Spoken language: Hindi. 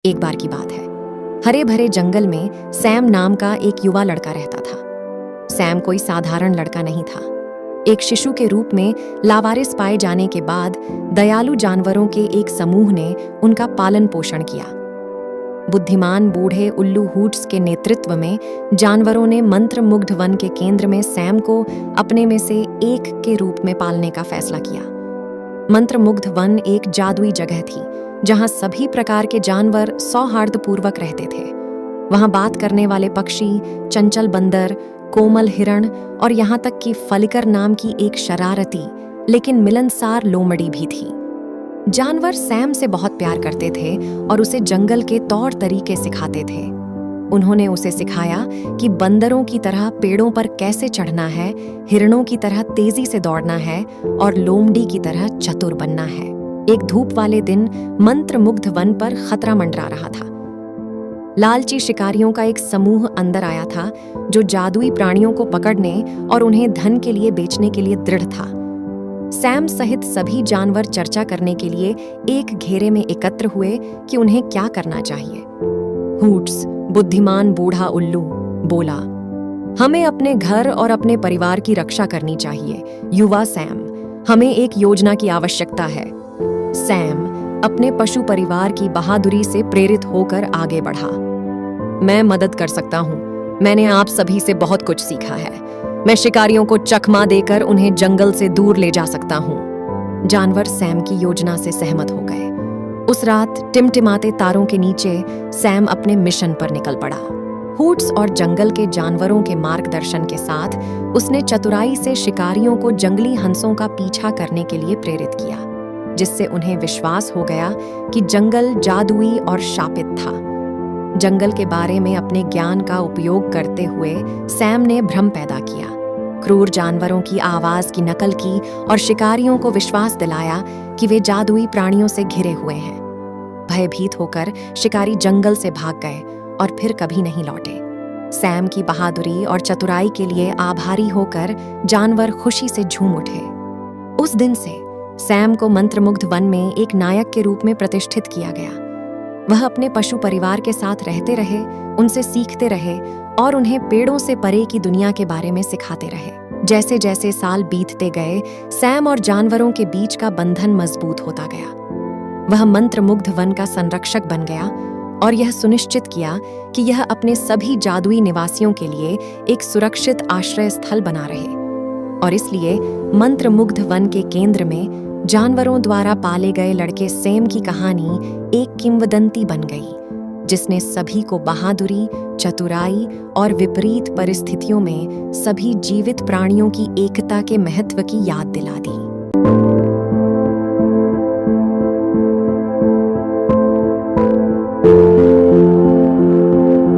एक बार की बात है, हरे भरे जंगल में सैम नाम का एक युवा लड़का रहता था। सैम कोई साधारण लड़का नहीं था। एक शिशु के रूप में लावारिस पाए जाने के बाद दयालु जानवरों के एक समूह ने उनका पालन पोषण किया। बुद्धिमान बूढ़े उल्लू हूट्स के नेतृत्व में जानवरों ने मंत्रमुग्ध वन के केंद्र में सैम को अपने में से एक के रूप में पालने का फैसला किया। मंत्रमुग्ध वन एक जादुई जगह थी जहां सभी प्रकार के जानवर सौहार्दपूर्वक रहते थे। वहां बात करने वाले पक्षी, चंचल बंदर, कोमल हिरण और यहां तक कि फलिकर नाम की एक शरारती लेकिन मिलनसार लोमड़ी भी थी। जानवर सैम से बहुत प्यार करते थे और उसे जंगल के तौर तरीके सिखाते थे। उन्होंने उसे सिखाया कि बंदरों की तरह पेड़ों पर कैसे चढ़ना है, हिरणों की तरह तेजी से दौड़ना है और लोमड़ी की तरह चतुर बनना है। एक धूप वाले दिन मंत्रमुग्ध वन पर खतरा मंडरा रहा था। लालची शिकारियों का एक समूह अंदर आया था जो जादुई प्राणियों को पकड़ने और उन्हें धन के लिए बेचने के लिए दृढ़ था। सैम सहित सभी जानवर चर्चा करने के लिए एक घेरे में एकत्र हुए कि उन्हें क्या करना चाहिए। हूट्स, बुद्धिमान बूढ़ा उल्लू, बोला, हमें अपने घर और अपने परिवार की रक्षा करनी चाहिए। युवा सैम, हमें एक योजना की आवश्यकता है। सैम अपने पशु परिवार की बहादुरी से प्रेरित होकर आगे बढ़ा। मैं मदद कर सकता हूँ। मैंने आप सभी से बहुत कुछ सीखा है। मैं शिकारियों को चकमा देकर उन्हें जंगल से दूर ले जा सकता हूँ। जानवर सैम की योजना से सहमत हो गए। उस रात टिमटिमाते तारों के नीचे सैम अपने मिशन पर निकल पड़ा। हूट्स और जंगल के जानवरों के मार्गदर्शन के साथ उसने चतुराई से शिकारियों को जंगली हंसों का पीछा करने के लिए प्रेरित किया, जिससे उन्हें विश्वास हो गया कि जंगल जादुई और शापित था। जंगल के बारे में अपने ज्ञान का उपयोग करते हुए सैम ने भ्रम पैदा किया, क्रूर जानवरों की आवाज की नकल की और शिकारियों को विश्वास दिलाया कि वे जादुई प्राणियों से घिरे हुए हैं। भयभीत होकर शिकारी जंगल से भाग गए और फिर कभी नहीं लौटे। सैम की बहादुरी और चतुराई के लिए आभारी होकर जानवर खुशी से झूम उठे। उस दिन से सैम को मंत्रमुग्ध वन में एक नायक के रूप में प्रतिष्ठित किया गया। वह अपने पशु परिवार के साथ रहते रहे, उनसे सीखते रहे और उन्हें पेड़ों से परे की दुनिया के बारे में सिखाते रहे। जैसे जैसे साल बीतते गए, सैम और जानवरों के बीच का बंधन मजबूत होता गया। वह मंत्रमुग्ध वन का संरक्षक बन गया और यह सुनिश्चित किया कि यह अपने सभी जादुई निवासियों के लिए एक सुरक्षित आश्रय स्थल बना रहे। और इसलिए मंत्रमुग्ध वन के केंद्र में जानवरों द्वारा पाले गए लड़के सैम की कहानी एक किंवदंती बन गई, जिसने सभी को बहादुरी, चतुराई और विपरीत परिस्थितियों में सभी जीवित प्राणियों की एकता के महत्व की याद दिला दी।